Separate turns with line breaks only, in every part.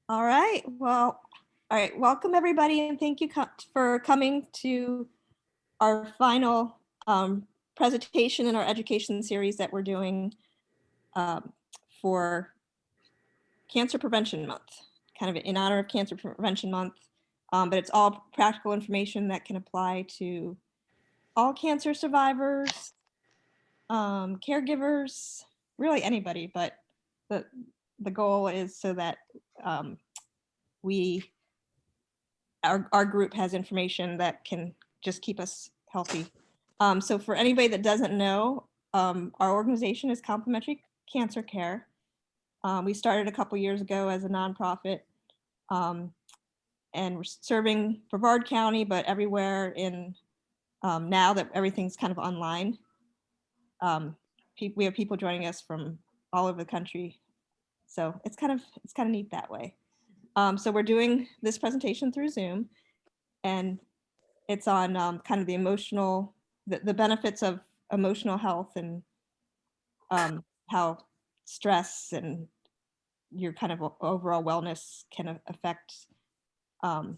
All right. Well, all right. Welcome everybody, and thank you for coming to our final presentation in our education series that we're doing um, for Cancer Prevention Month, kind of in honor of Cancer Prevention Month. But it's all practical information that can apply to all cancer survivors, caregivers, really anybody. But the the goal is so that um, we our group has information that can just keep us healthy. So for anybody that doesn't know, our organization is Complementary Cancer Care. We started a couple years ago as a nonprofit, um, and we're serving Brevard County, but everywhere in now that everything's kind of online. Um, we have people joining us from all over the country, so it's kind of neat that way. So we're doing this presentation through Zoom, and it's on kind of the emotional, the benefits of emotional health, and how stress and your kind of overall wellness can affect um,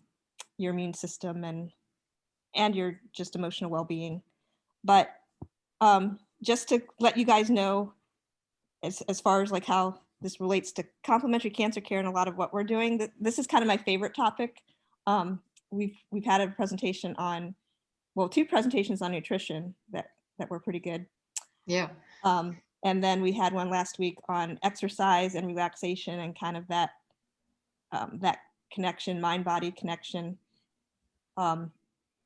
your immune system and your just emotional well-being. But just to let you guys know, as far as like how this relates to complementary cancer care and a lot of what we're doing, this is kind of my favorite topic. We've had a presentation on, well, two presentations on nutrition that were pretty good.
Yeah.
And then we had one last week on exercise and relaxation and kind of that that connection, mind-body connection. And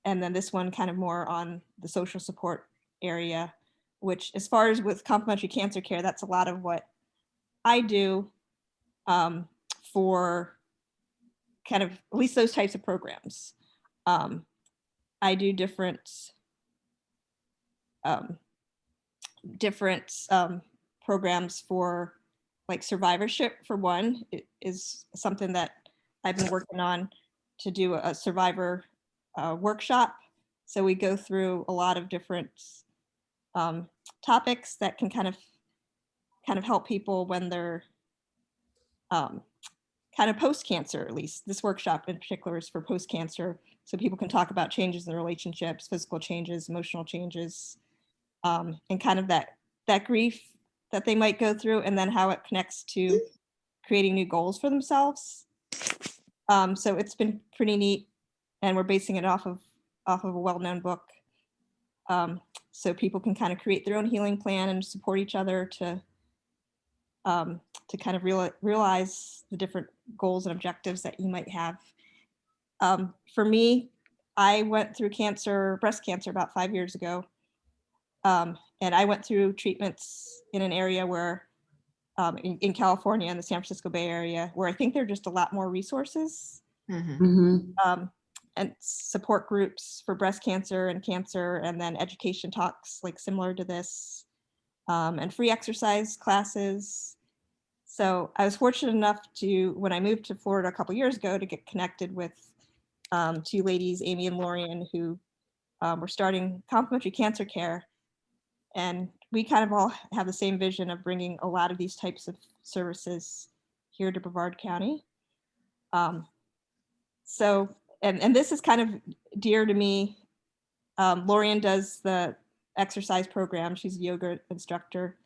then this one kind of more on the social support area, which as far as with complementary cancer care, that's a lot of what I do for kind of at least those types of programs. I do different programs for like survivorship. For one, it is something that I've been working on to do a survivor workshop. So we go through a lot of different topics that can kind of help people when they're kind of post-cancer. At least this workshop in particular is for post-cancer, so people can talk about changes in relationships, physical changes, emotional changes, and kind of that grief that they might go through, and then how it connects to creating new goals for themselves. So it's been pretty neat, and we're basing it off of a well-known book, so people can kind of create their own healing plan and support each other to kind of realize the different goals and objectives that you might have. For me, I went through breast cancer about 5 years ago. And I went through treatments in an area where, in California, in the San Francisco Bay Area, where I think there are just a lot more resources and support groups for breast cancer, and then education talks like similar to this, and free exercise classes. So I was fortunate enough to, when I moved to Florida a couple years ago, to get connected with two ladies, Amy and Lorian, who were starting complementary cancer care. And we kind of all have the same vision of bringing a lot of these types of services here to Brevard County. So, and this is kind of dear to me. Lorian does the exercise program. She's a yoga instructor.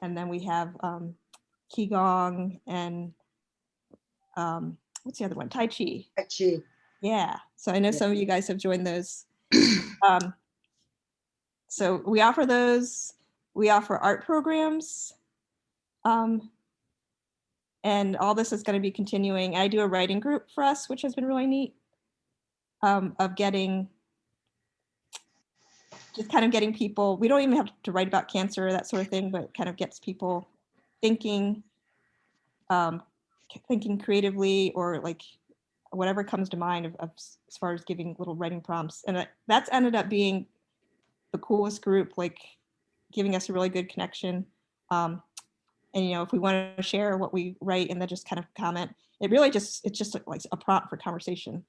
And then we have Qigong and what's the other one? Tai Chi.
Tai Chi.
Yeah. So I know some of you guys have joined those. So we offer those. We offer art programs. And all this is going to be continuing. I do a writing group for us, which has been really neat, of getting people, we don't even have to write about cancer or that sort of thing, but it kind of gets people thinking creatively, or like whatever comes to mind of as far as giving little writing prompts. And that's ended up being the coolest group, like giving us a really good connection. And if we want to share what we write and then just kind of comment, it's just like a prompt for conversation.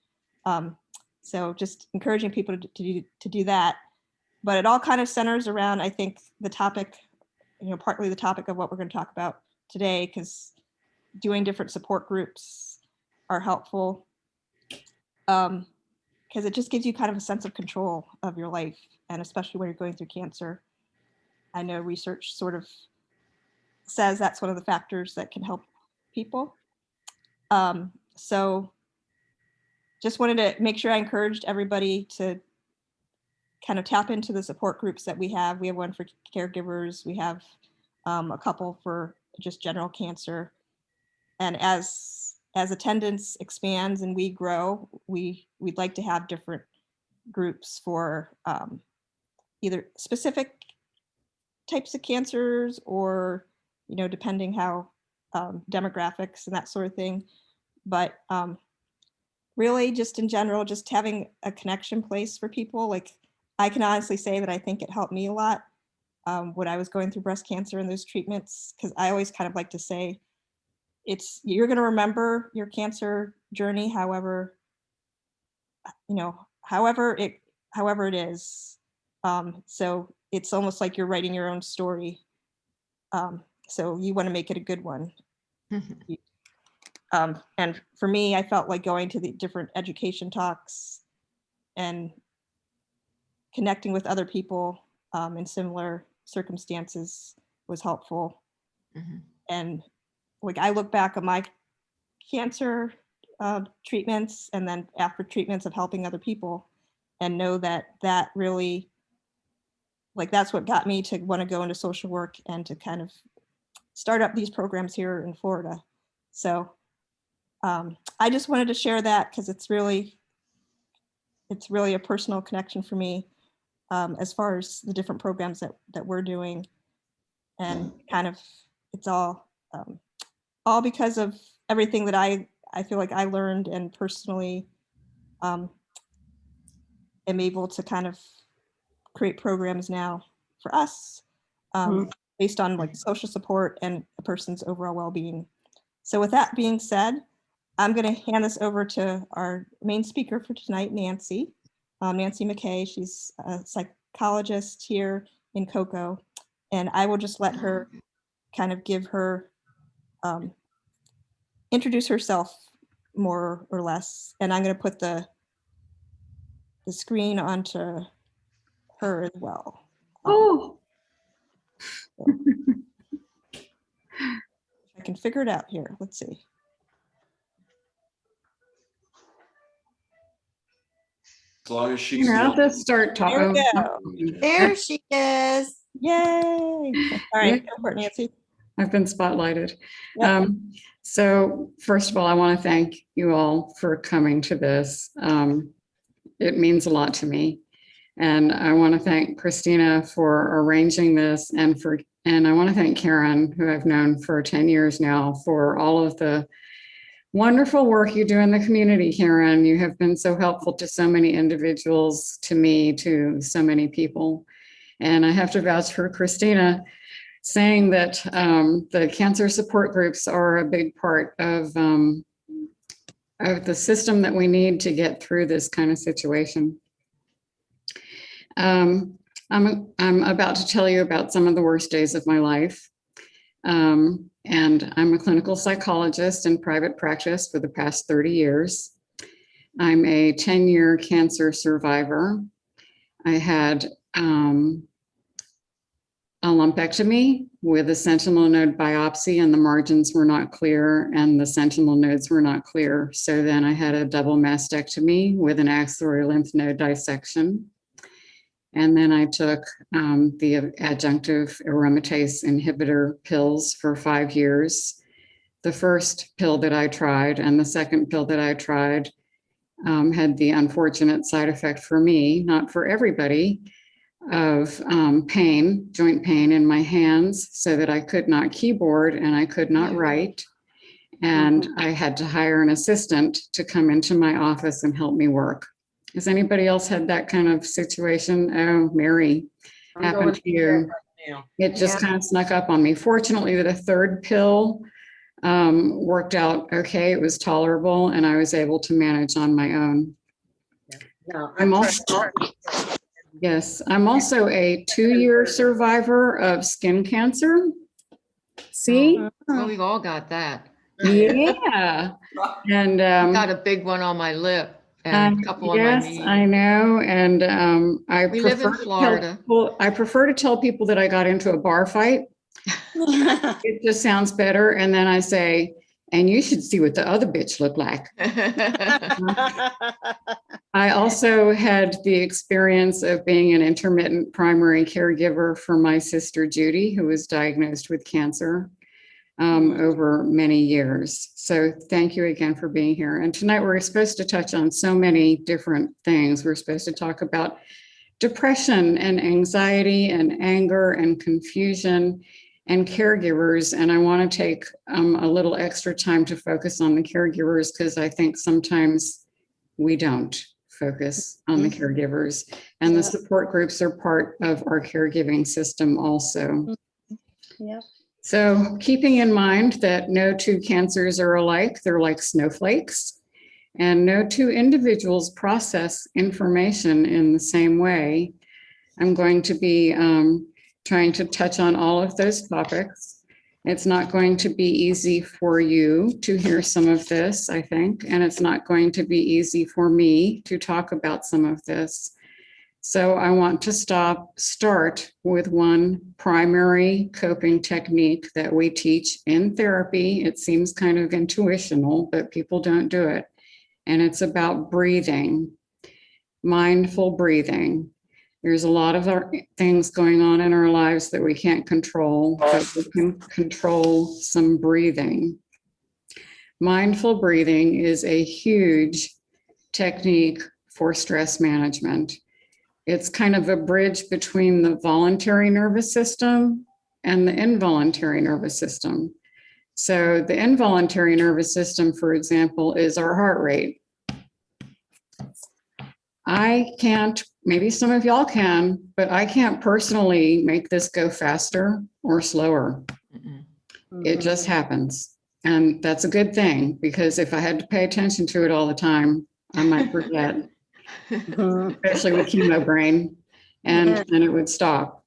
So just encouraging people to do that. But it all kind of centers around, I think, the topic, partly the topic of what we're going to talk about today, because doing different support groups are helpful, because it just gives you kind of a sense of control of your life, and especially when you're going through cancer. I know research sort of says that's one of the factors that can help people. So just wanted to make sure I encouraged everybody to kind of tap into the support groups that we have. We have one for caregivers. We have a couple for just general cancer. And as attendance expands and we grow, we'd like to have different groups for either specific types of cancers or, depending how demographics and that sort of thing. But really just in general, just having a connection place for people. Like, I can honestly say that I think it helped me a lot when I was going through breast cancer and those treatments, because I always kind of like to say, you're going to remember your cancer journey, however it is. So it's almost like you're writing your own story. So you want to make it a good one. And for me, I felt like going to the different education talks and connecting with other people in similar circumstances was helpful. And like, I look back at my cancer treatments and then after treatments of helping other people, and know that really, like, that's what got me to want to go into social work and to kind of start up these programs here in Florida. So I just wanted to share that because it's really a personal connection for me as far as the different programs that we're doing, and kind of it's all because of everything that I feel like I learned and personally am able to kind of create programs now for us based on like social support and a person's overall well-being. So with that being said, I'm going to hand this over to our main speaker for tonight, Nancy Mackay. She's a psychologist here in Cocoa, and I will just let her kind of give her introduce herself more or less, and I'm going to put the screen onto her as well.
Oh,
I can figure it out here. Let's see.
As long as she's
I'll just start
There we
talking.
go.
There she is.
Yay! All right, go for it, Nancy.
I've been spotlighted.
Yep.
So first of all, I want to thank you all for coming to this. It means a lot to me. And I want to thank Christina for arranging this, and I want to thank Karen, who I've known for 10 years now, for all of the wonderful work you do in the community, Karen. You have been so helpful to so many individuals, to me, to so many people. And I have to vouch for Christina, saying that the cancer support groups are a big part of the system that we need to get through this kind of situation. I'm about to tell you about some of the worst days of my life. And I'm a clinical psychologist in private practice for the past 30 years. I'm a 10-year cancer survivor. I had a lumpectomy with a sentinel node biopsy, and the margins were not clear and the sentinel nodes were not clear. So then I had a double mastectomy with an axillary lymph node dissection. And then I took the adjunctive aromatase inhibitor pills for 5 years. The first pill that I tried and the second pill that I tried had the unfortunate side effect for me, not for everybody, of pain, joint pain in my hands, so that I could not keyboard and I could not write. And I had to hire an assistant to come into my office and help me work. Has anybody else had that kind of situation? Oh, Mary, happened to you. It just kind of snuck up on me. Fortunately, the third pill worked out okay. It was tolerable and I was able to manage on my own. I'm also a 2-year survivor of skin cancer. See?
Well, we've all got that.
Yeah. And
Got a big one on my lip and a couple on my
yes,
knee.
I know. And
We live in Florida.
I prefer to tell people that I got into a bar fight. It just sounds better. And then I say, and you should see what the other bitch looked like. I also had the experience of being an intermittent primary caregiver for my sister Judy, who was diagnosed with cancer over many years. So thank you again for being here. And tonight we're supposed to touch on so many different things. We're supposed to talk about depression and anxiety and anger and confusion and caregivers. And I want to take a little extra time to focus on the caregivers because I think sometimes we don't focus on the caregivers, and the support groups are part of our caregiving system also.
Yep.
So keeping in mind that no two cancers are alike, they're like snowflakes, and no two individuals process information in the same way. I'm going to be trying to touch on all of those topics. It's not going to be easy for you to hear some of this, I think, and it's not going to be easy for me to talk about some of this. So I want to start with one primary coping technique that we teach in therapy. It seems kind of intuitional, but people don't do it. And it's about breathing, mindful breathing. There's a lot of things going on in our lives that we can't control, but we can control some breathing. Mindful breathing is a huge technique for stress management. It's kind of a bridge between the voluntary nervous system and the involuntary nervous system. So the involuntary nervous system, for example, is our heart rate. I can't, maybe some of y'all can, but I can't personally make this go faster or slower. It just happens. And that's a good thing, because if I had to pay attention to it all the time, I might forget, especially with chemo brain, and then it would stop.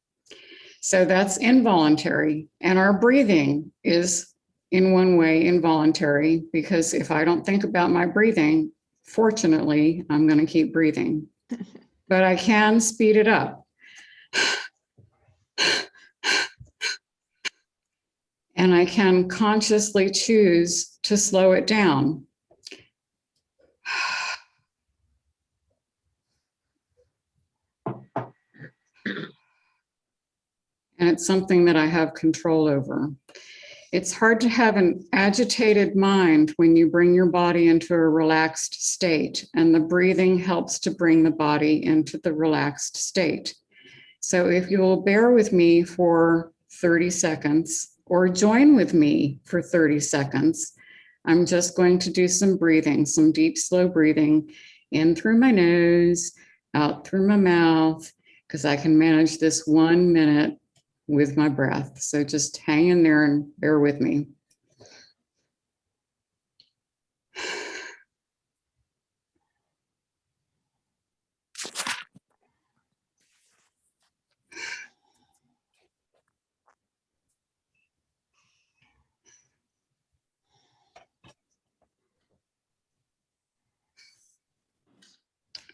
So that's involuntary. And our breathing is in one way involuntary, because if I don't think about my breathing, fortunately, I'm going to keep breathing, but I can speed it up. And I can consciously choose to slow it down. And it's something that I have control over. It's hard to have an agitated mind when you bring your body into a relaxed state, and the breathing helps to bring the body into the relaxed state. So if you will bear with me for 30 seconds or join with me for 30 seconds, I'm just going to do some breathing, some deep, slow breathing in through my nose, out through my mouth, because I can manage this 1 minute with my breath. So just hang in there and bear with me.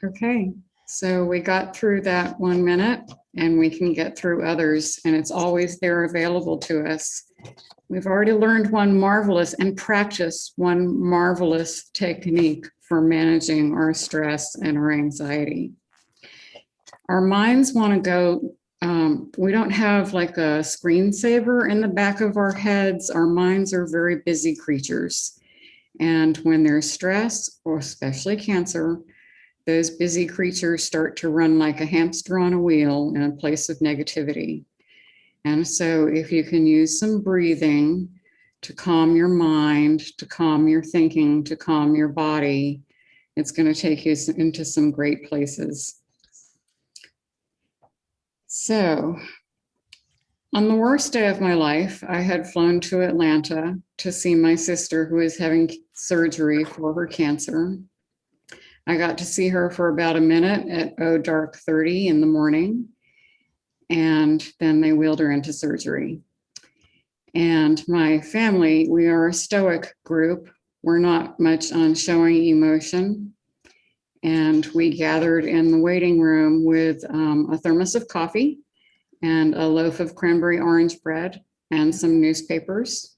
Okay, so we got through that 1 minute, and we can get through others, and it's always there available to us. We've already learned one marvelous and practiced one marvelous technique for managing our stress and our anxiety. Our minds want to go, we don't have like a screensaver in the back of our heads. Our minds are very busy creatures. And when there's stress, or especially cancer, those busy creatures start to run like a hamster on a wheel in a place of negativity. And so if you can use some breathing to calm your mind, to calm your thinking, to calm your body, it's going to take you into some great places. So on the worst day of my life, I had flown to Atlanta to see my sister who was having surgery for her cancer. I got to see her for about a minute at dark 30 in the morning, and then they wheeled her into surgery. And my family, we are a stoic group. We're not much on showing emotion. And we gathered in the waiting room with a thermos of coffee and a loaf of cranberry orange bread and some newspapers.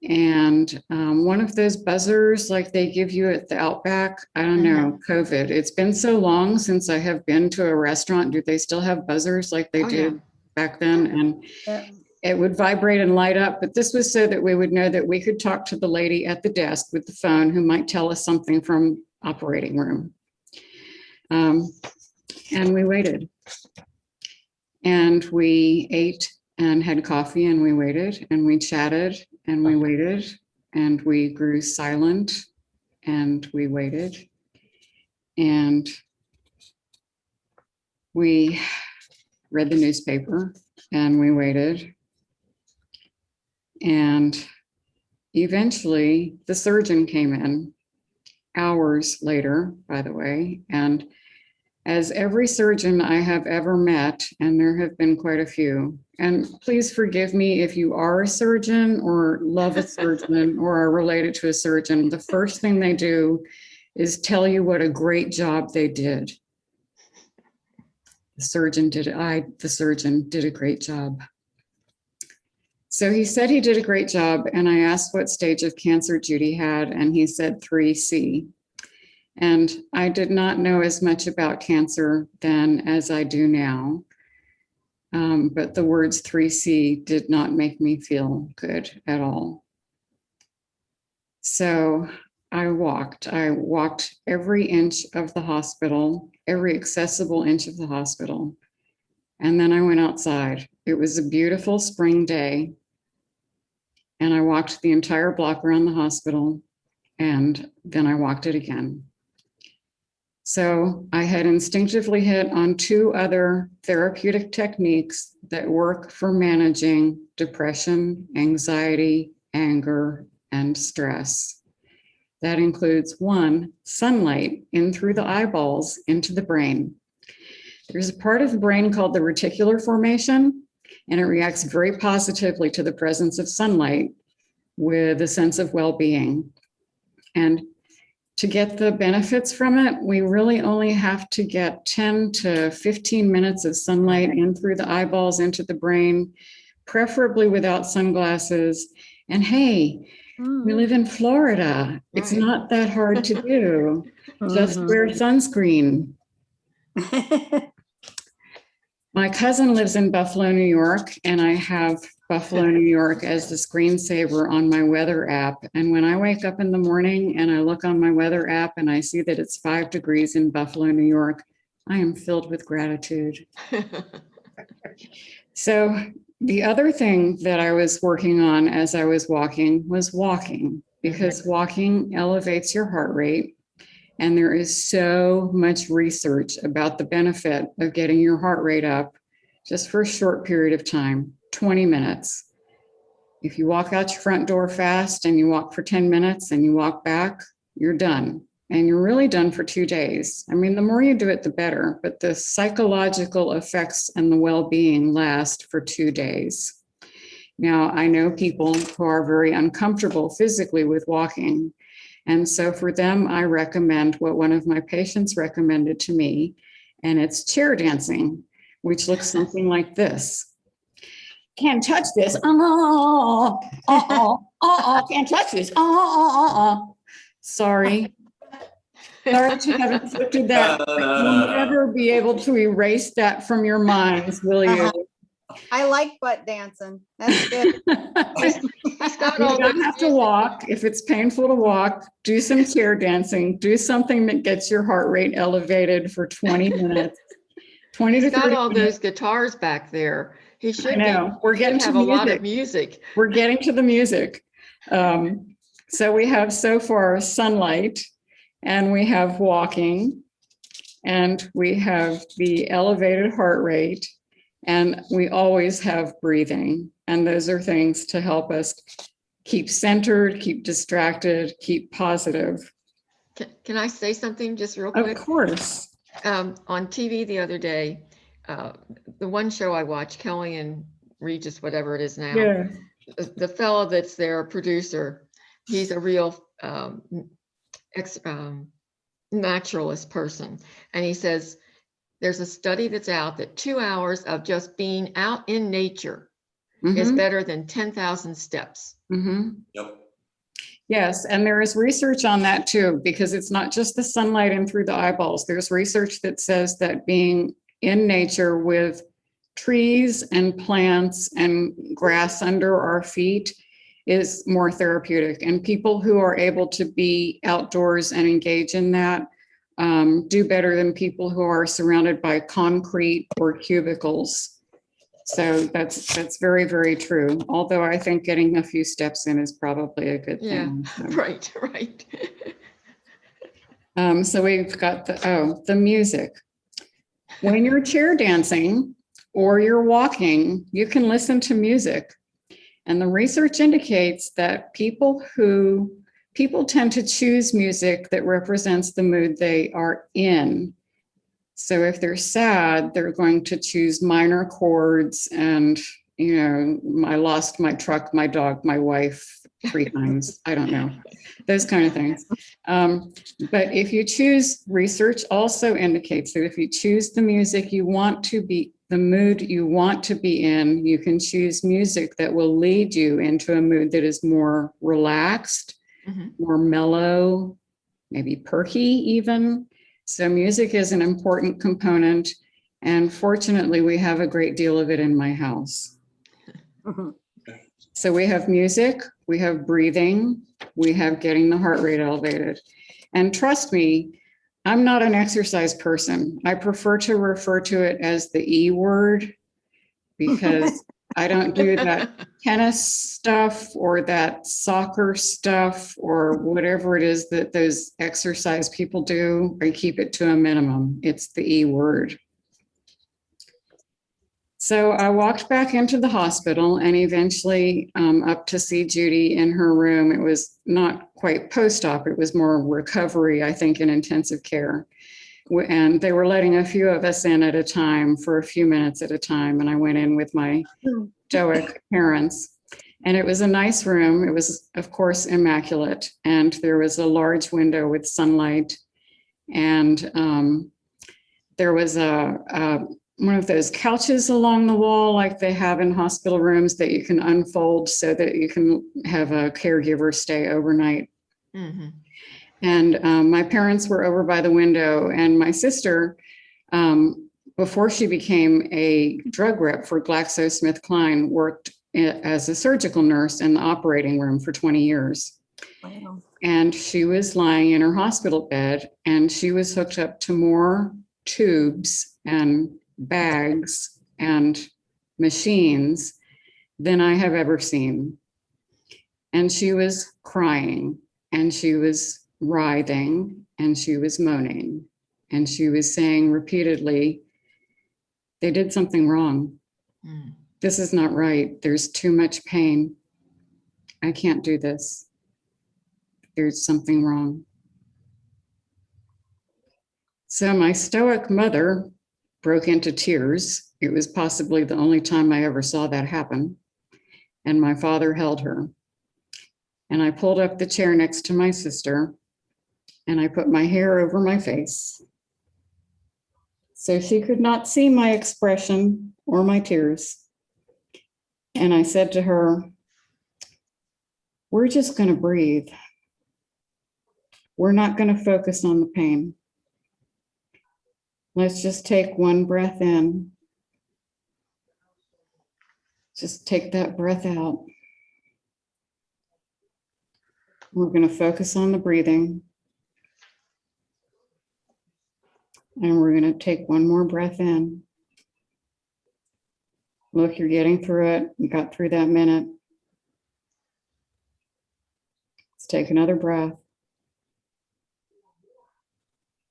And one of those buzzers like they give you at the Outback, I don't know, COVID. It's been so long since I have been to a restaurant. Do they still have buzzers like they
Oh,
did
yeah.
back then? And
Yeah.
it would vibrate and light up, but this was so that we would know that we could talk to the lady at the desk with the phone who might tell us something from operating room. And we waited. And we ate and had coffee and we waited and we chatted and we waited and we grew silent and we waited. And we read the newspaper and we waited. And eventually the surgeon came in hours later, by the way. And as every surgeon I have ever met, and there have been quite a few, and please forgive me if you are a surgeon or love a surgeon or are related to a surgeon, the first thing they do is tell you what a great job they did. The surgeon did a great job. So he said he did a great job, and I asked what stage of cancer Judy had, and he said 3C. And I did not know as much about cancer then as I do now. But the words 3C did not make me feel good at all. So I walked every inch of the hospital, every accessible inch of the hospital. And then I went outside. It was a beautiful spring day. And I walked the entire block around the hospital, and then I walked it again. So I had instinctively hit on 2 other therapeutic techniques that work for managing depression, anxiety, anger, and stress. That includes 1, sunlight in through the eyeballs into the brain. There's a part of the brain called the reticular formation, and it reacts very positively to the presence of sunlight with a sense of well-being. And to get the benefits from it, we really only have to get 10 to 15 minutes of sunlight in through the eyeballs into the brain, preferably without sunglasses. And hey, we live in Florida. It's
Right.
not that hard to do. Just wear sunscreen. My cousin lives in Buffalo, New York, and I have Buffalo, New York as the screensaver on my weather app. And when I wake up in the morning and I look on my weather app and I see that it's 5 degrees in Buffalo, New York, I am filled with gratitude. So the other thing that I was working on as I was walking was walking, because walking elevates your heart rate. And there is so much research about the benefit of getting your heart rate up just for a short period of time, 20 minutes. If you walk out your front door fast and you walk for 10 minutes and you walk back, you're done. And you're really done for 2 days. I mean, the more you do it, the better, but the psychological effects and the well-being last for 2 days. Now, I know people who are very uncomfortable physically with walking. And so for them, I recommend what one of my patients recommended to me, and it's chair dancing, which looks something like this. Can't touch this. Can't touch this. Sorry. Sorry to have inflicted that. You'll never be able to erase that from your minds, will you?
I like butt dancing. That's good.
He's got
You
all
don't
those
have to
music.
walk. If it's painful to walk, do some chair dancing. Do something that gets your heart rate elevated for 20 minutes. 20 to
He's got
30
all
minutes.
those guitars back there. He should
I know. We're getting to
have a lot of
music.
music.
We're getting to the music. So we have so far sunlight, and we have walking, and we have the elevated heart rate, and we always have breathing. And those are things to help us keep centered, keep distracted, keep positive.
Can I say something just real
Of
quick?
course.
On TV the other day, the one show I watched, Kelly and Regis, whatever it is now,
Yeah.
the fellow that's their producer, he's a real naturalist person. And he says, there's a study that's out that 2 hours of just being out in nature is
Mhm,
better than 10,000 steps.
mhm.
Yep.
Yes, and there is research on that too, because it's not just the sunlight in through the eyeballs. There's research that says that being in nature with trees and plants and grass under our feet is more therapeutic. And people who are able to be outdoors and engage in that do better than people who are surrounded by concrete or cubicles. So that's very, very true. Although I think getting a few steps in is probably a good
Yeah,
thing. So.
right, right.
So we've got the music. When you're chair dancing or you're walking, you can listen to music. And the research indicates that people tend to choose music that represents the mood they are in. So if they're sad, they're going to choose minor chords and, I lost my truck, my dog, my wife 3 times. I don't know, those kind of things. But if you choose, research also indicates that if you choose the music you want to be, the mood you want to be in, you can choose music that will lead you into a mood that is more relaxed, more mellow, maybe perky even. So music is an important component, and fortunately we have a great deal of it in my house. So we have music, we have breathing, we have getting the heart rate elevated. And trust me, I'm not an exercise person. I prefer to refer to it as the E word, because I don't do that tennis stuff or that soccer stuff or whatever it is that those exercise people do. I keep it to a minimum. It's the E word. So I walked back into the hospital and eventually up to see Judy in her room. It was not quite post-op. It was more recovery, I think, in intensive care. And they were letting a few of us in at a time for a few minutes at a time. And I went in with my stoic parents. And it was a nice room. It was, of course, immaculate. And there was a large window with sunlight. And there was one of those couches along the wall like they have in hospital rooms that you can unfold so that you can have a caregiver stay overnight.
Mm-hmm.
And my parents were over by the window, and my sister, before she became a drug rep for GlaxoSmithKline, worked as a surgical nurse in the operating room for 20 years.
Wow.
And she was lying in her hospital bed, and she was hooked up to more tubes and bags and machines than I have ever seen. And she was crying, and she was writhing, and she was moaning, and she was saying repeatedly, they did something wrong. This is not right. There's too much pain. I can't do this. There's something wrong. So my stoic mother broke into tears. It was possibly the only time I ever saw that happen. And my father held her. And I pulled up the chair next to my sister, and I put my hair over my face so she could not see my expression or my tears. And I said to her, we're just going to breathe. We're not going to focus on the pain. Let's just take one breath in. Just take that breath out. We're going to focus on the breathing. And we're going to take one more breath in. Look, you're getting through it. You got through that minute. Let's take another breath.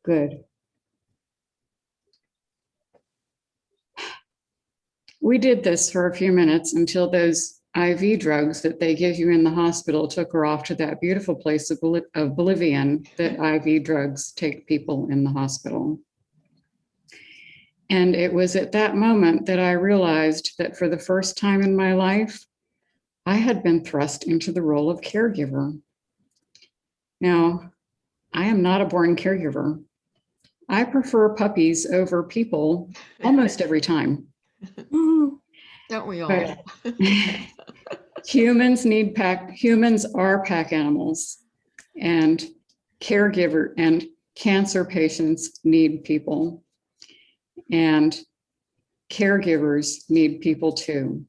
Good. We did this for a few minutes until those IV drugs that they give you in the hospital took her off to that beautiful place of oblivion that IV drugs take people in the hospital. And it was at that moment that I realized that for the first time in my life, I had been thrust into the role of caregiver. Now, I am not a born caregiver. I prefer puppies over people almost every time.
Don't we all?
But humans are pack animals, and caregiver and cancer patients need people, and caregivers need people too.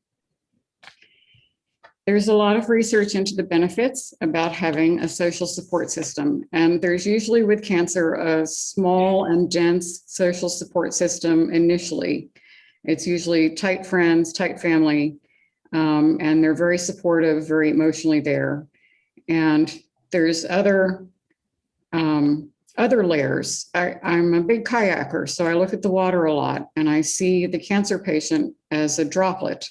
There's a lot of research into the benefits about having a social support system. And there's usually with cancer, a small and dense social support system initially. It's usually tight friends, tight family, and they're very supportive, very emotionally there. And there's other layers. I'm a big kayaker, so I look at the water a lot, and I see the cancer patient as a droplet.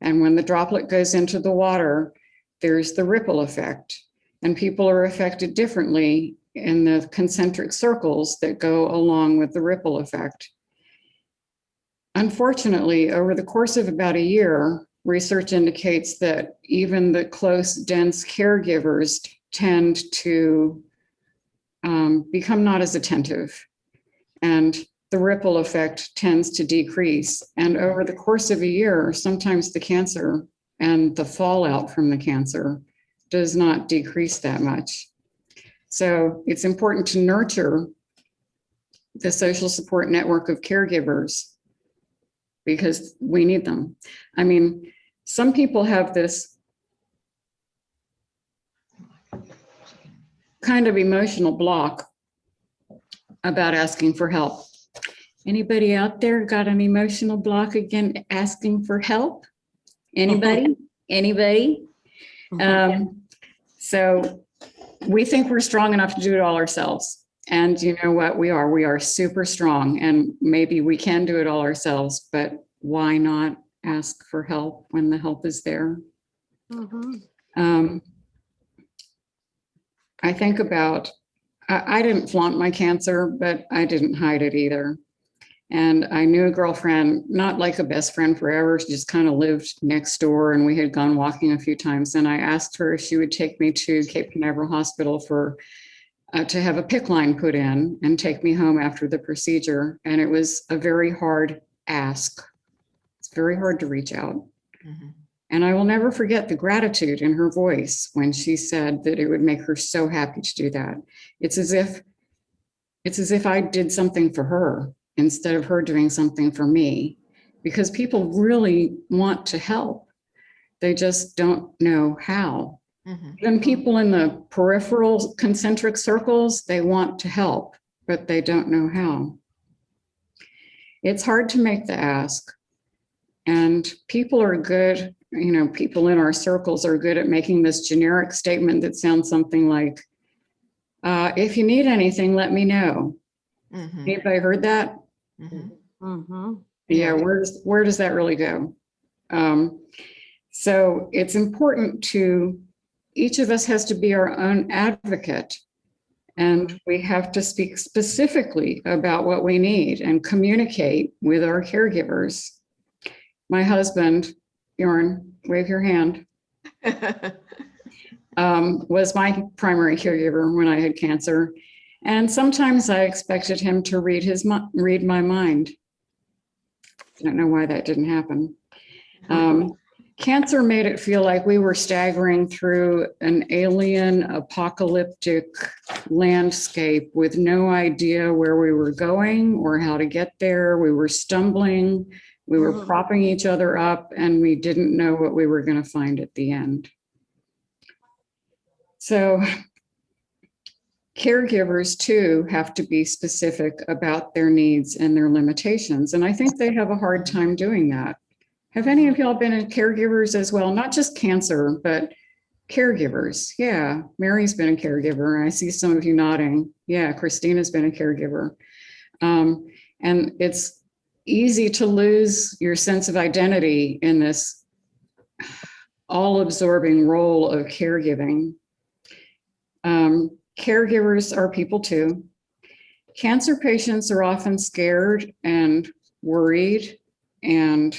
And when the droplet goes into the water, there's the ripple effect. And people are affected differently in the concentric circles that go along with the ripple effect. Unfortunately, over the course of about a year, research indicates that even the close, dense caregivers tend to become not as attentive. And the ripple effect tends to decrease. And over the course of a year, sometimes the cancer and the fallout from the cancer does not decrease that much. So it's important to nurture the social support network of caregivers because we need them. I mean, some people have this kind of emotional block about asking for help. Anybody out there got an emotional block again asking for help? Anybody? Anybody? So we think we're strong enough to do it all ourselves. And you know what? We are super strong, and maybe we can do it all ourselves, but why not ask for help when the help is there? I think about, I didn't flaunt my cancer, but I didn't hide it either. And I knew a girlfriend, not like a best friend forever. She just kind of lived next door, and we had gone walking a few times. And I asked her if she would take me to Cape Canaveral Hospital for to have a PICC line put in and take me home after the procedure. And it was a very hard ask. It's very hard to reach out. And I will never forget the gratitude in her voice when she said that it would make her so happy to do that. It's as if I did something for her instead of her doing something for me, because people really want to help. They just don't know how. Even people in the peripheral concentric circles, they want to help, but they don't know how. It's hard to make the ask. And people are good, people in our circles are good at making this generic statement that sounds something like, if you need anything, let me know. Anybody heard that? Yeah, where does that really go? So it's important each of us has to be our own advocate, and we have to speak specifically about what we need and communicate with our caregivers. My husband, Bjorn, wave your hand, was my primary caregiver when I had cancer. And sometimes I expected him to read my mind. I don't know why that didn't happen. Cancer made it feel like we were staggering through an alien apocalyptic landscape with no idea where we were going or how to get there. We were stumbling, we were propping each other up, and we didn't know what we were going to find at the end. So caregivers too have to be specific about their needs and their limitations. And I think they have a hard time doing that. Have any of y'all been caregivers as well? Not just cancer, but caregivers. Yeah, Mary's been a caregiver. I see some of you nodding. Yeah, Christina's been a caregiver. And it's easy to lose your sense of identity in this all-absorbing role of caregiving. Caregivers are people too. Cancer patients are often scared and worried and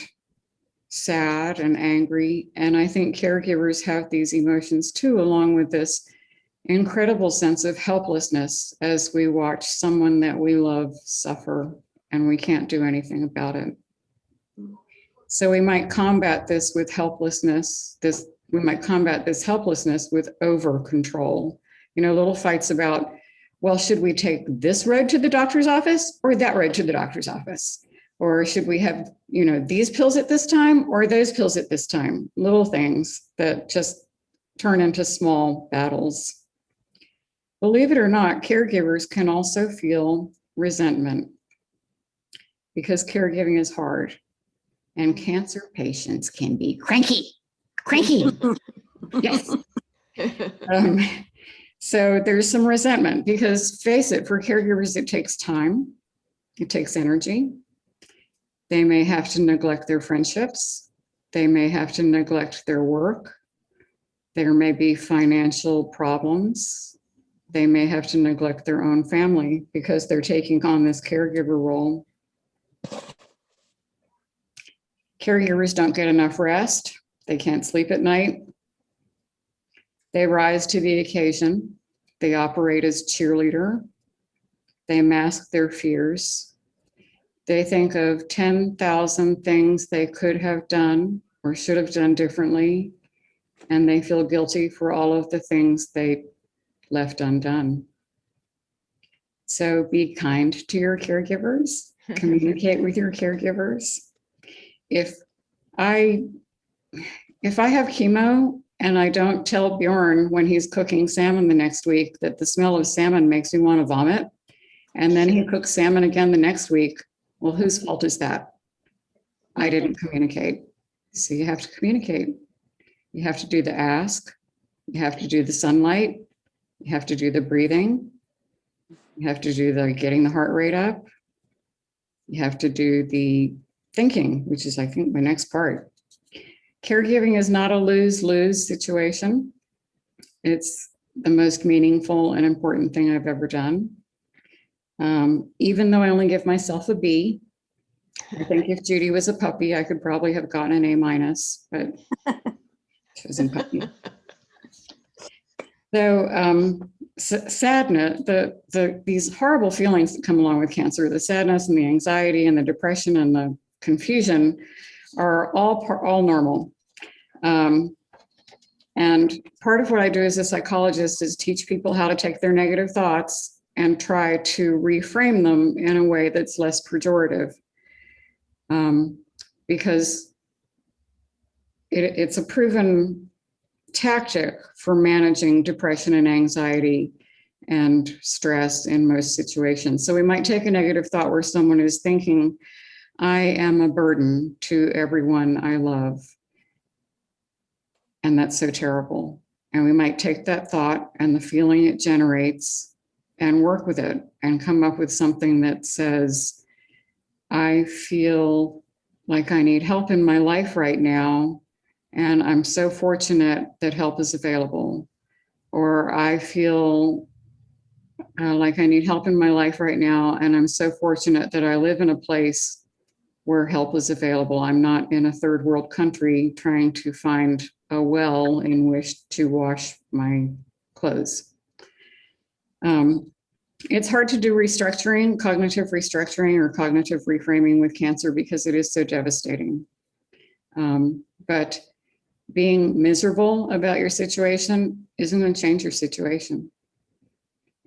sad and angry. And I think caregivers have these emotions too, along with this incredible sense of helplessness as we watch someone that we love suffer and we can't do anything about it. So we might combat this with helplessness. We might combat this helplessness with over control. You know, little fights about, well, should we take this road to the doctor's office or that road to the doctor's office? Or should we have, you know, these pills at this time or those pills at this time? Little things that just turn into small battles. Believe it or not, caregivers can also feel resentment because caregiving is hard. And cancer patients can be cranky. Yes. So there's some resentment because face it, for caregivers, it takes time. It takes energy. They may have to neglect their friendships. They may have to neglect their work. There may be financial problems. They may have to neglect their own family because they're taking on this caregiver role. Caregivers don't get enough rest. They can't sleep at night. They rise to the occasion. They operate as cheerleader. They mask their fears. They think of 10,000 things they could have done or should have done differently, and they feel guilty for all of the things they left undone. So be kind to your caregivers. Communicate with your caregivers. If I have chemo and I don't tell Bjorn when he's cooking salmon the next week that the smell of salmon makes me want to vomit, and then he cooks salmon again the next week, well, whose fault is that? I didn't communicate. So you have to communicate. You have to do the ask. You have to do the sunlight. You have to do the breathing. You have to do the getting the heart rate up. You have to do the thinking, which is, I think, my next part. Caregiving is not a lose-lose situation. It's the most meaningful and important thing I've ever done. Even though I only give myself a B, I think if Judy was a puppy, I could probably have gotten an A-, but she was a puppy. So sadness, these horrible feelings that come along with cancer, the sadness and the anxiety and the depression and the confusion are all normal. And part of what I do as a psychologist is teach people how to take their negative thoughts and try to reframe them in a way that's less pejorative. Because it's a proven tactic for managing depression and anxiety and stress in most situations. So we might take a negative thought where someone is thinking, I am a burden to everyone I love. And that's so terrible. And we might take that thought and the feeling it generates and work with it and come up with something that says, I feel like I need help in my life right now, and I'm so fortunate that help is available. Or I feel like I need help in my life right now, and I'm so fortunate that I live in a place where help is available. I'm not in a third world country trying to find a well in which to wash my clothes. It's hard to do restructuring, cognitive restructuring or cognitive reframing with cancer because it is so devastating. But being miserable about your situation isn't going to change your situation.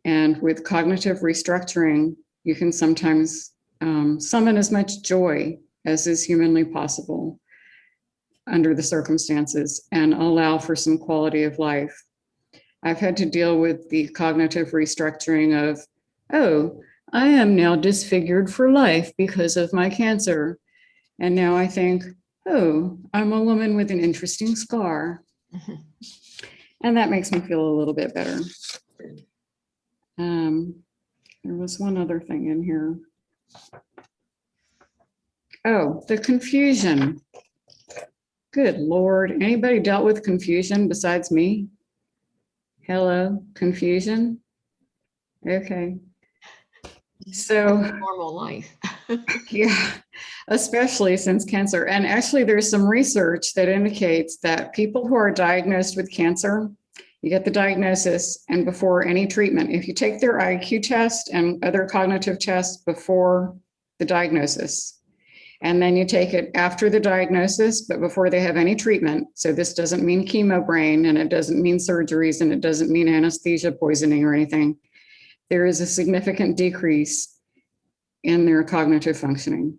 And with cognitive restructuring, you can sometimes summon as much joy as is humanly possible under the circumstances and allow for some quality of life. I've had to deal with the cognitive restructuring of, oh, I am now disfigured for life because of my cancer. And now I think, oh, I'm a woman with an interesting scar. And that makes me feel a little bit better. There was one other thing in here. Oh, the confusion. Good Lord. Anybody dealt with confusion besides me? Hello, confusion? Okay. So
Normal life.
Yeah, especially since cancer. And actually, there's some research that indicates that people who are diagnosed with cancer, you get the diagnosis, and before any treatment, if you take their IQ test and other cognitive tests before the diagnosis, and then you take it after the diagnosis, but before they have any treatment. So this doesn't mean chemo brain, and it doesn't mean surgeries, and it doesn't mean anesthesia poisoning or anything. There is a significant decrease in their cognitive functioning.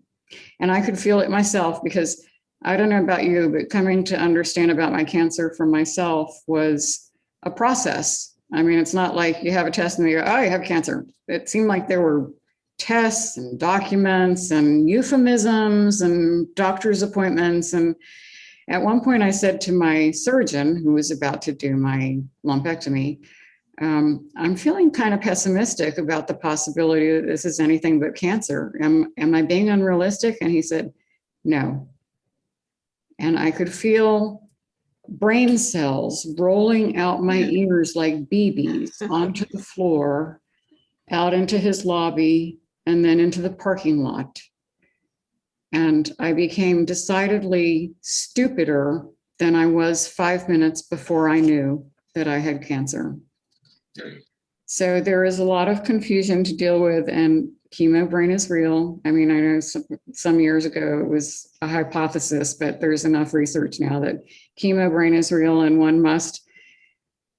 And I could feel it myself because I don't know about you, but coming to understand about my cancer for myself was a process. I mean, it's not like you have a test and you go, oh, you have cancer. It seemed like there were tests and documents and euphemisms and doctor's appointments. And at one point I said to my surgeon who was about to do my lumpectomy, I'm feeling kind of pessimistic about the possibility that this is anything but cancer. Am I being unrealistic? And he said, no. And I could feel brain cells rolling out my ears like BBs onto the floor, out into his lobby, and then into the parking lot. And I became decidedly stupider than I was 5 minutes before I knew that I had cancer. So there is a lot of confusion to deal with, and chemo brain is real. I mean, I know some years ago it was a hypothesis, but there's enough research now that chemo brain is real, and one must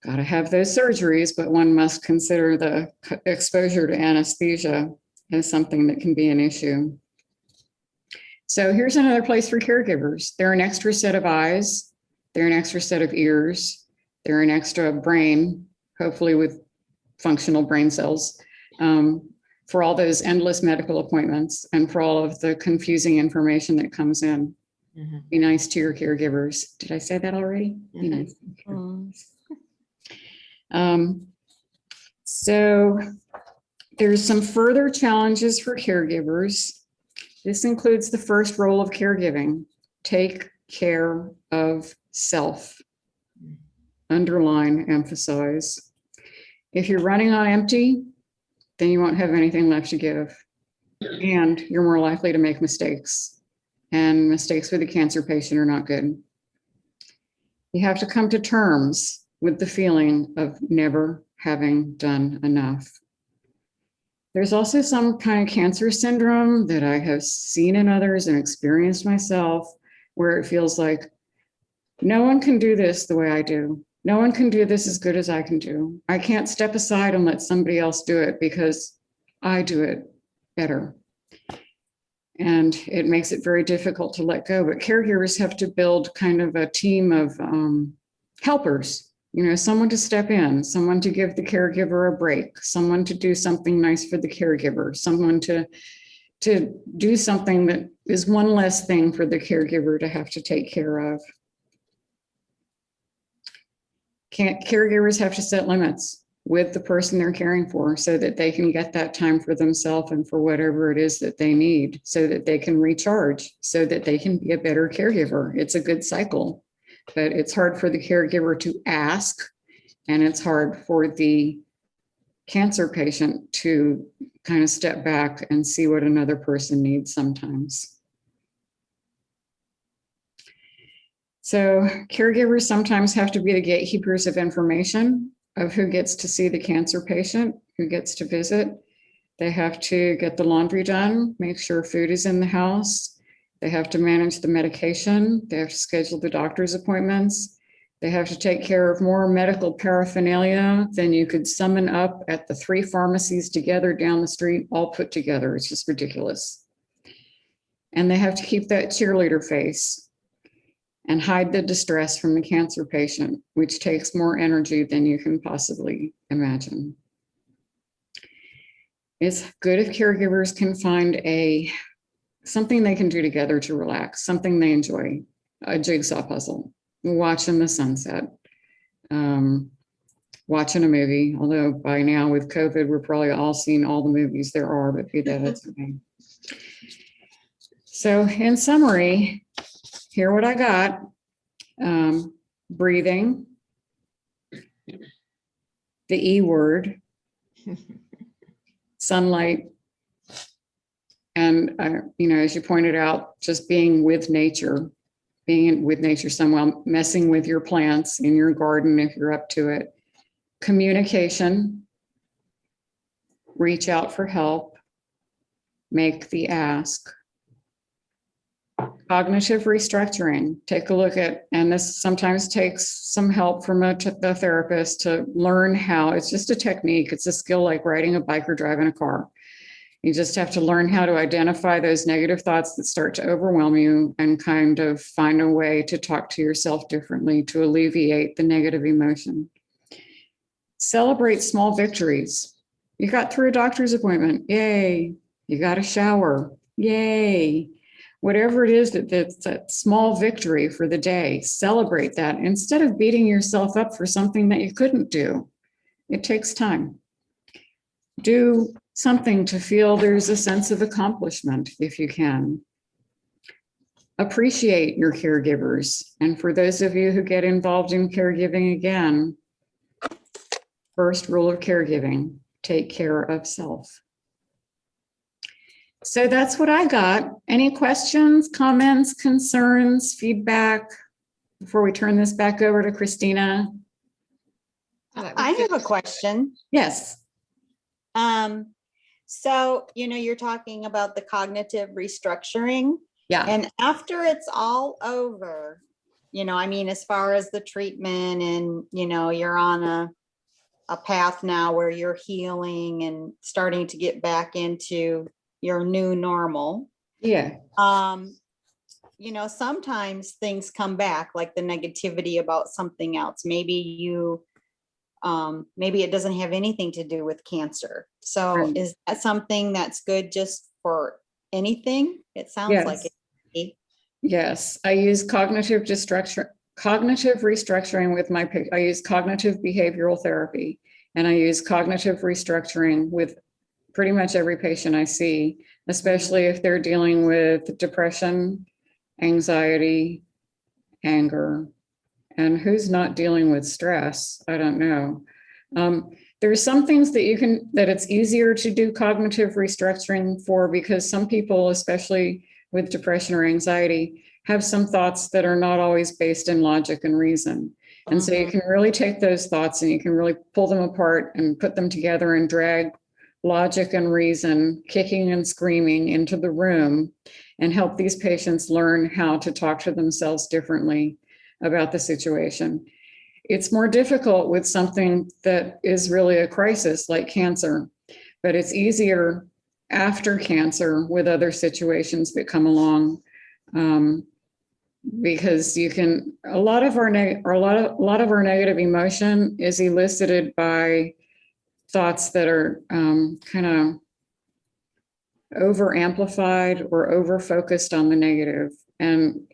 gotta have those surgeries, but one must consider the exposure to anesthesia as something that can be an issue. So here's another place for caregivers. They're an extra set of eyes. They're an extra set of ears. They're an extra brain, hopefully with functional brain cells, for all those endless medical appointments and for all of the confusing information that comes in.
Mhm.
Be nice to your caregivers. Did I say that already? Be nice. So there's some further challenges for caregivers. This includes the first role of caregiving. Take care of self. Underline, emphasize. If you're running on empty, then you won't have anything left to give. And you're more likely to make mistakes. And mistakes with a cancer patient are not good. You have to come to terms with the feeling of never having done enough. There's also some kind of cancer syndrome that I have seen in others and experienced myself, where it feels like no one can do this the way I do. No one can do this as good as I can do. I can't step aside and let somebody else do it because I do it better. And it makes it very difficult to let go. But caregivers have to build kind of a team of helpers, you know, someone to step in, someone to give the caregiver a break, someone to do something nice for the caregiver, someone to do something that is one less thing for the caregiver to have to take care of. Caregivers have to set limits with the person they're caring for so that they can get that time for themselves and for whatever it is that they need, so that they can recharge, so that they can be a better caregiver. It's a good cycle, but it's hard for the caregiver to ask, and it's hard for the cancer patient to kind of step back and see what another person needs sometimes. So caregivers sometimes have to be the gatekeepers of information, of who gets to see the cancer patient, who gets to visit. They have to get the laundry done, make sure food is in the house. They have to manage the medication. They have to schedule the doctor's appointments. They have to take care of more medical paraphernalia than you could summon up at the 3 pharmacies together down the street, all put together. It's just ridiculous. And they have to keep that cheerleader face and hide the distress from the cancer patient, which takes more energy than you can possibly imagine. It's good if caregivers can find something they can do together to relax, something they enjoy, a jigsaw puzzle, watching the sunset, watching a movie, although by now with COVID, we're probably all seen all the movies there are, but be that as it may. So in summary, here what I got: breathing, the E word, sunlight, And, as you pointed out, just being with nature, someone messing with your plants in your garden if you're up to it. Communication, reach out for help, make the ask. Cognitive restructuring, take a look at, and this sometimes takes some help from the therapist to learn how, it's just a technique, it's a skill like riding a bike or driving a car. You just have to learn how to identify those negative thoughts that start to overwhelm you and kind of find a way to talk to yourself differently to alleviate the negative emotion. Celebrate small victories. You got through a doctor's appointment, yay. You got a shower, yay. Whatever it is that's that small victory for the day, celebrate that instead of beating yourself up for something that you couldn't do. It takes time. Do something to feel there's a sense of accomplishment if you can. Appreciate your caregivers. And for those of you who get involved in caregiving again, first rule of caregiving, take care of self. So that's what I got. Any questions, comments, concerns, feedback before we turn this back over to Christina?
I have a question.
Yes.
So, you're talking about the cognitive restructuring,
Yeah.
and after it's all over, as far as the treatment and, you're on a path now where you're healing and starting to get back into your new normal.
Yeah.
Sometimes things come back, like the negativity about something else. Maybe it doesn't have anything to do with cancer. So
Right.
Is that something that's good just for anything? It sounds like it.
Yes, I use cognitive restructuring with I use cognitive behavioral therapy, and I use cognitive restructuring with pretty much every patient I see, especially if they're dealing with depression, anxiety, anger, and who's not dealing with stress? I don't know. There's some things that it's easier to do cognitive restructuring for, because some people, especially with depression or anxiety, have some thoughts that are not always based in logic and reason. And so you can really take those thoughts and you can really pull them apart and put them together and drag logic and reason, kicking and screaming, into the room and help these patients learn how to talk to themselves differently about the situation. It's more difficult with something that is really a crisis like cancer, but it's easier after cancer with other situations that come along, because a lot of our negative emotion is elicited by thoughts that are kind of over amplified or over focused on the negative. And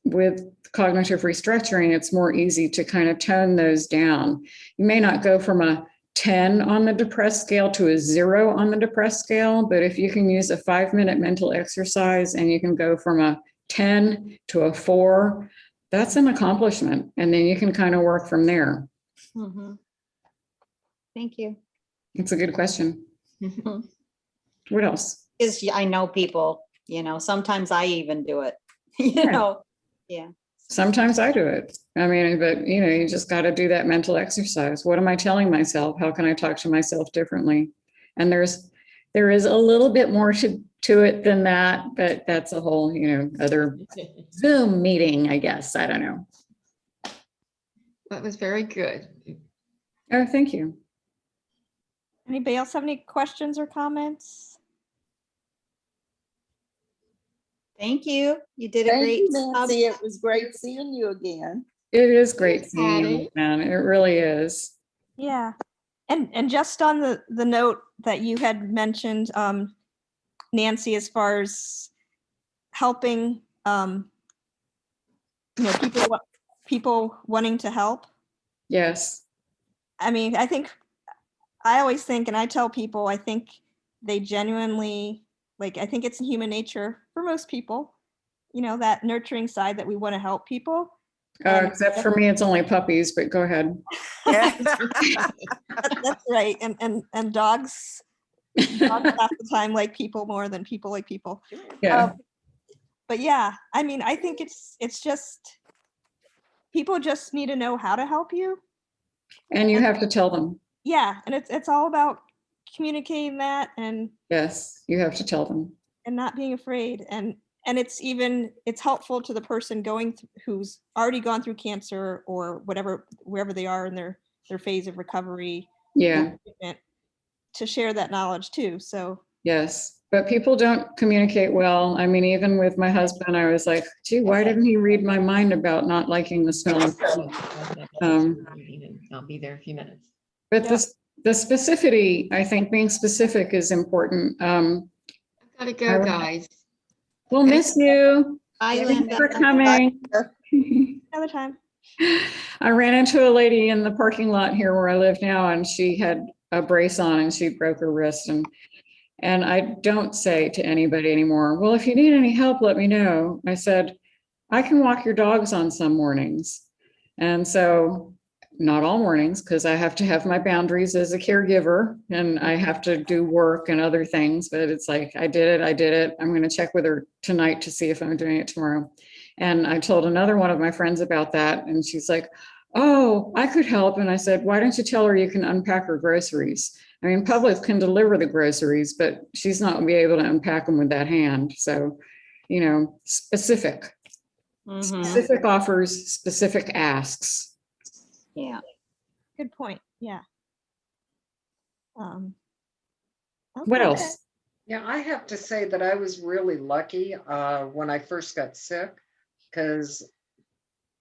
with cognitive restructuring, it's more easy to kind of tone those down. You may not go from a 10 on the depressed scale to a 0 on the depressed scale, but if you can use a 5-minute mental exercise and you can go from a 10 to a 4, that's an accomplishment. And then you can kind of work from there.
Mm-hmm. Thank you.
It's a good question. What else?
Because I know people, sometimes I even do it, Yeah.
Sometimes I do it. I mean, but you just got to do that mental exercise. What am I telling myself? How can I talk to myself differently? And there is a little bit more to it than that, but that's a whole, other Zoom meeting, I guess. I don't know.
That was very good.
Oh, thank you.
Anybody else have any questions or comments?
Thank you. You did a
Thank
great
you,
job.
Nancy. It was great seeing you again.
It is great
Thanks,
seeing you,
Patty.
man. It really is.
Yeah. And just on the note that you had mentioned, Nancy, as far as helping, people wanting to help.
Yes.
I mean, I always think, and I tell people, I think they genuinely, I think it's in human nature for most people, that nurturing side that we want to help people.
Except for me, it's only puppies, but go ahead.
That's right. And dogs Dogs half the time like people more than people like people.
Yeah,
But yeah, I mean, I think it's just people just need to know how to help you.
and you have to tell them.
Yeah, and it's all about communicating that and
Yes, you have to tell them.
not being afraid, and it's helpful to the person who's already gone through cancer or whatever, wherever they are in their phase of recovery
Yeah,
and treatment, to share that knowledge too. So
yes. But people don't communicate well. I mean, even with my husband, I was like, gee, why didn't he read my mind about not liking the smell of food?
I'll be there in a few minutes.
But
Yep.
the specificity, I think being specific is important.
Gotta go, guys.
We'll miss you.
Bye,
Thank
Linda.
you for coming.
another time.
I ran into a lady in the parking lot here where I live now, and she had a brace on and she broke her wrist. And I don't say to anybody anymore, well, if you need any help, let me know. I said, I can walk your dogs on some mornings. And so not all mornings, because I have to have my boundaries as a caregiver and I have to do work and other things. But it's like, I did it. I'm going to check with her tonight to see if I'm doing it tomorrow. And I told another one of my friends about that. And she's like, oh, I could help. And I said, why don't you tell her you can unpack her groceries? I mean, Publix can deliver the groceries, but she's not going to be able to unpack them with that hand. So, specific offers, specific asks.
Yeah.
Good point. Yeah.
What
Okay.
else?
Yeah, I have to say that I was really lucky when I first got sick, because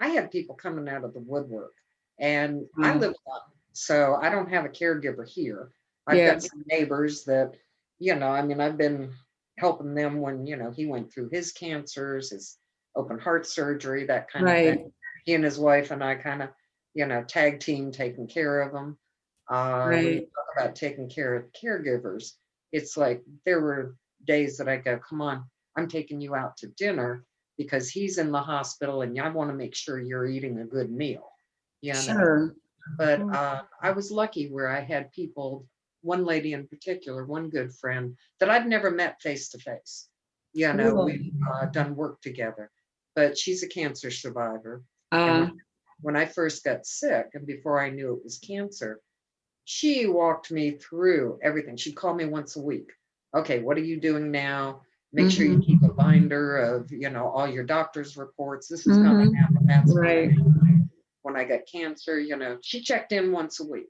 I had people coming out of the woodwork, and I live alone, so I don't have a caregiver here. I've got some neighbors that, I've been helping them when, he went through his cancers, his open heart surgery, that kind of thing. He and his wife and I kind of, tag team taking care of them. When you talk about taking care of caregivers, it's like there were days that I go, come on, I'm taking you out to dinner because he's in the hospital and I want to make sure you're eating a good meal.
Sure.
But I was lucky where I had people, one lady in particular, one good friend that I'd never met face to face. We've done work together, but she's a cancer survivor. And when I first got sick and before I knew it was cancer, she walked me through everything. She'd call me once a week. Okay, what are you doing now? Make sure you keep a binder of, all your doctor's reports. This is going to happen. That's going to happen. When I got cancer, she checked in once a week.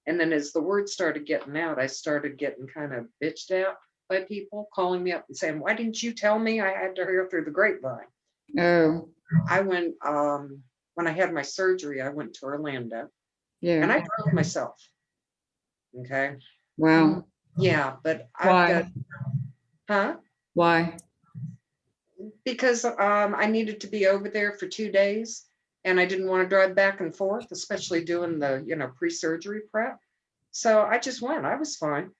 And then as the word started getting out, I started getting kind of bitched at by people calling me up and saying, why didn't you tell me? I had to hear through the grapevine.
Oh.
I went, when I had my surgery, I went to Orlando.
Yeah.
And I drove myself. Okay.
Wow.
Yeah, but
Why? Why?
Because I needed to be over there for 2 days and I didn't want to drive back and forth, especially doing the, pre-surgery prep. So I just went. I was fine.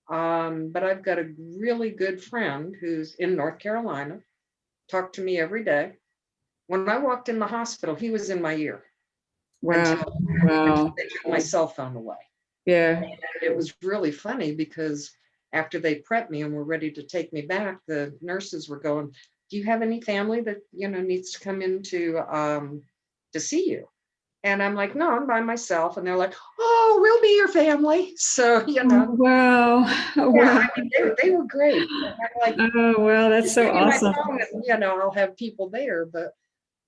But I've got a really good friend who's in North Carolina, talked to me every day. When I walked in the hospital, he was in my ear.
Wow.
Until they took my cell phone away.
Yeah.
And it was really funny because after they prepped me and were ready to take me back, the nurses were going, do you have any family that, needs to come in to see you? And I'm like, no, I'm by myself. And they're like, oh, we'll be your family. So,
Wow. Oh,
yeah,
wow.
I mean, they were great. I'm like,
oh, wow. That's so awesome.
And, I'll have people there. But,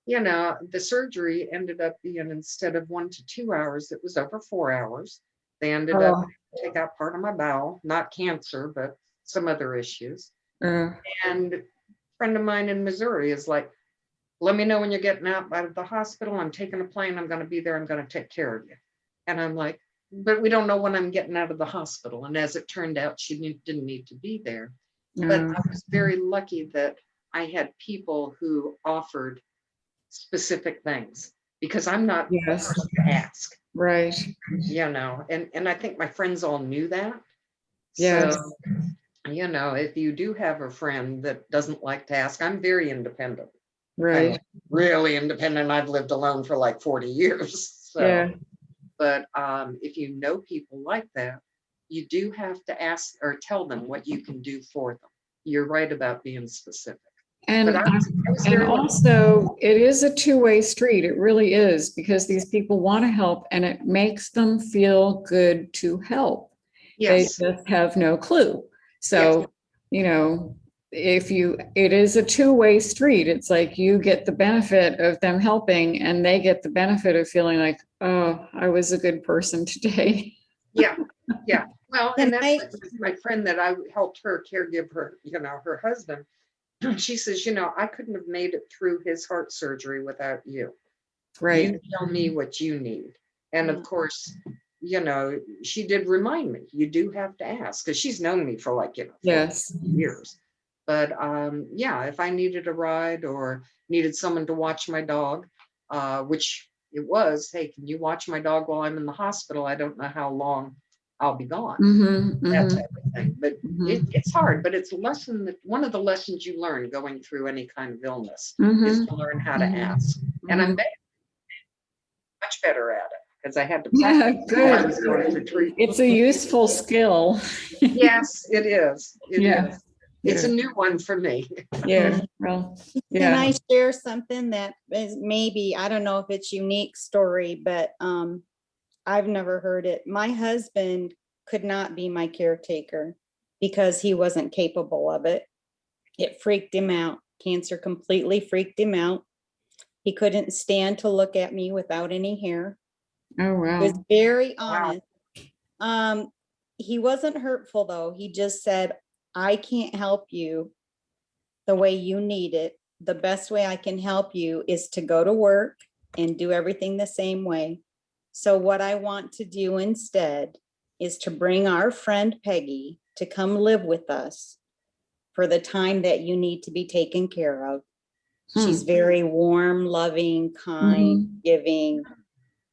the surgery ended up being, instead of 1 to 2 hours, it was over 4 hours. They ended up take out part of my bowel, not cancer, but some other issues. And a friend of mine in Missouri is like, let me know when you're getting out of the hospital. I'm taking a plane. I'm going to be there. I'm going to take care of you. And I'm like, but we don't know when I'm getting out of the hospital. And as it turned out, she didn't need to be there. But I was very lucky that I had people who offered specific things because I'm not the person to ask.
Right.
And I think my friends all knew that.
Yes.
So, if you do have a friend that doesn't like to ask, I'm very independent.
Right.
I'm really independent. I've lived alone for like 40 years. So,
Yeah.
but if you know people like that, you do have to ask or tell them what you can do for them. You're right about being specific.
And,
But I was
and
very lucky.
also, it is a two-way street. It really is, because these people want to help and it makes them feel good to help. They
Yes,
just have no clue. So, you know, it is a two-way street. It's like you get the benefit of them helping and they get the benefit of feeling like, oh, I was a good person today.
yeah, yeah. Well, and
And
that's like my friend that I helped her caregive her, her husband. She says, I couldn't have made it through his heart surgery without you.
Right.
You tell me what you need. And of
Mm.
course, she did remind me, you do have to ask, because she's known me for like, 40
Yes.
years. But yeah, if I needed a ride or needed someone to watch my dog, which it was, hey, can you watch my dog while I'm in the hospital? I don't know how long I'll be gone.
Mm-hmm,
That
mm-hmm,
type of thing. But
mm-hmm,
it's hard, but it's a lesson that one of the lessons you learn going through any kind of illness
mm-hmm,
is to learn how to ask. And I'm much better at it because I had to
Yeah,
practice while I
good.
was going through treatment.
It's a useful skill.
Yes, it is. It
Yeah.
is. It's a new one for me.
Yeah, well,
Can
yeah.
I share something that is maybe, I don't know if it's unique story, but I've never heard it. My husband could not be my caretaker because he wasn't capable of it. It freaked him out. Cancer completely freaked him out. He couldn't stand to look at me without any hair.
Oh,
He was
wow.
very
Wow.
honest. He wasn't hurtful though. He just said, I can't help you the way you need it. The best way I can help you is to go to work and do everything the same way. So what I want to do instead is to bring our friend Peggy to come live with us for the time that you need to be taken care of. She's very warm, loving, kind, giving.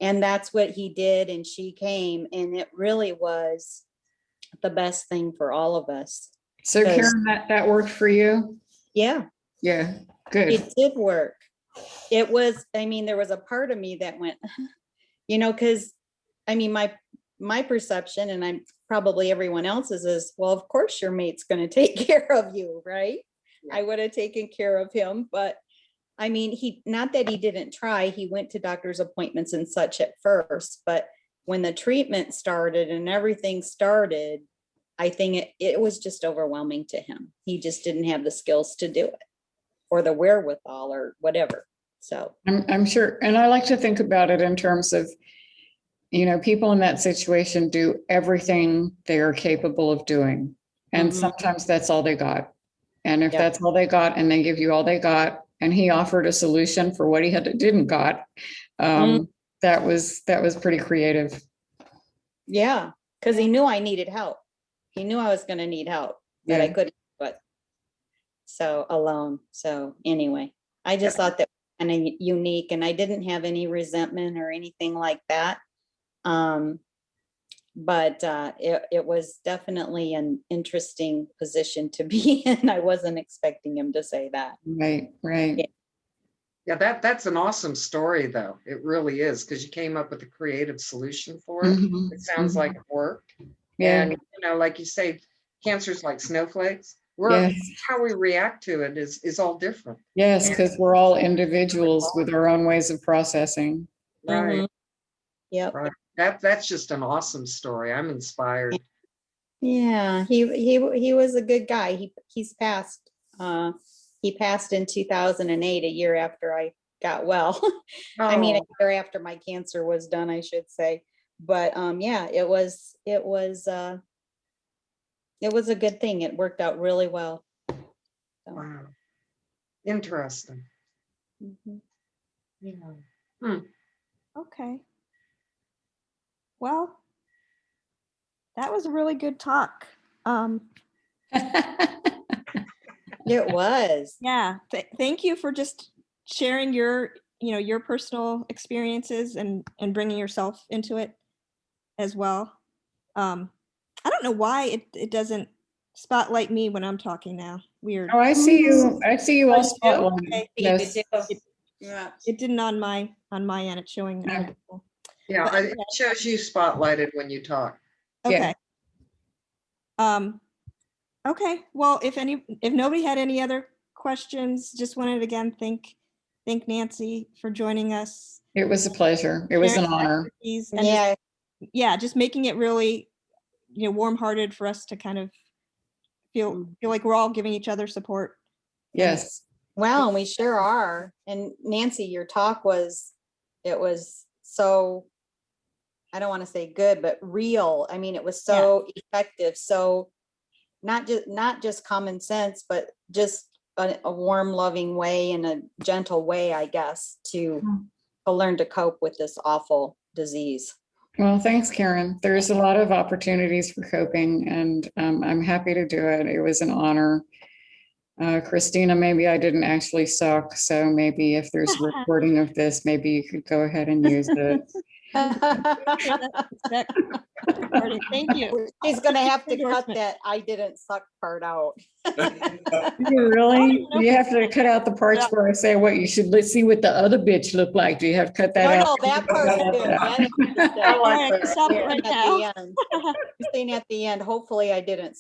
And that's what he did. And she came, and it really was the best thing for all of us.
So
Because-
Karen, that worked for you?
Yeah,
Yeah, good.
it did work. It was, there was a part of me that went, because my perception, and I'm probably everyone else's, is, well, of course your mate's going to take care of you, right?
Yeah.
I would have taken care of him, but he, not that he didn't try, he went to doctor's appointments and such at first, but when the treatment started and everything started, I think it was just overwhelming to him. He just didn't have the skills to do it or the wherewithal or whatever. So
I'm sure. And I like to think about it in terms of, people in that situation do everything they are capable of doing. And
Mhm.
sometimes that's all they got. And if
Yep.
that's all they got and they give you all they got, and he offered a solution for what he didn't got, that was pretty creative.
yeah, because he knew I needed help. He knew I was going to need help, but I
Yeah.
couldn't, but so alone. So anyway, I just thought that kind of unique, and I didn't have any resentment or anything like that. But it was definitely an interesting position to be in. I wasn't expecting him to say that.
Right, right.
Yeah, that's an awesome story, though. It really is, because you came up with a creative solution for it.
Mhm,
It sounds like it worked.
Yeah,
And, like you say, cancer's like snowflakes.
yes,
How we react to it is all different.
yes, because we're all individuals with our own ways of processing.
Right.
Mhm. Yep.
Right. That's just an awesome story. I'm inspired.
Yeah, he was a good guy. He's passed. He passed in 2008, a year after I got well. A
Oh,
year after my cancer was done, I should say. But yeah, it was a good thing. It worked out really well. So,
wow. Interesting.
mhm.
Yeah.
Okay. Well, that was a really good talk.
It was.
Yeah, thank you for just sharing your personal experiences and bringing yourself into it as well. I don't know why it doesn't spotlight me when I'm talking now. Weird.
Oh, I see you all spotlighted.
Okay.
Yes.
Yeah.
It didn't on my end. It's showing other people.
Yeah,
But-
it shows you spotlighted when you talk.
Yeah.
Okay. Okay, well, if nobody had any other questions, just wanted to again thank Nancy for joining us.
It was a pleasure. It was an
sharing her
honor.
expertise, and just,
Yeah,
yeah, just making it really, warm-hearted for us to kind of feel like we're all giving each other support.
Yes.
well, and we sure are. And Nancy, your talk it was so, I don't want to say good, but real. I mean, it was so effective. So not just common sense, but just a warm, loving way and a gentle way, I guess, to learn to cope with this awful disease.
Well, thanks, Karen. There's a lot of opportunities for coping, and I'm happy to do it. It was an honor. Christina, maybe I didn't actually suck, so maybe if there's a recording of this, maybe you could go ahead and use it.
Thank you.
She's gonna have to cut
Endorsement.
that "I didn't suck" part out.
You really? Do you have to cut out the parts where I say what you should see what the other bitch looked like? Do you have to cut that
No,
out?
no, that part's good. That is good.
I like
All right,
that.
stop it right
At
now.
the end. You're saying at the end, hopefully I didn't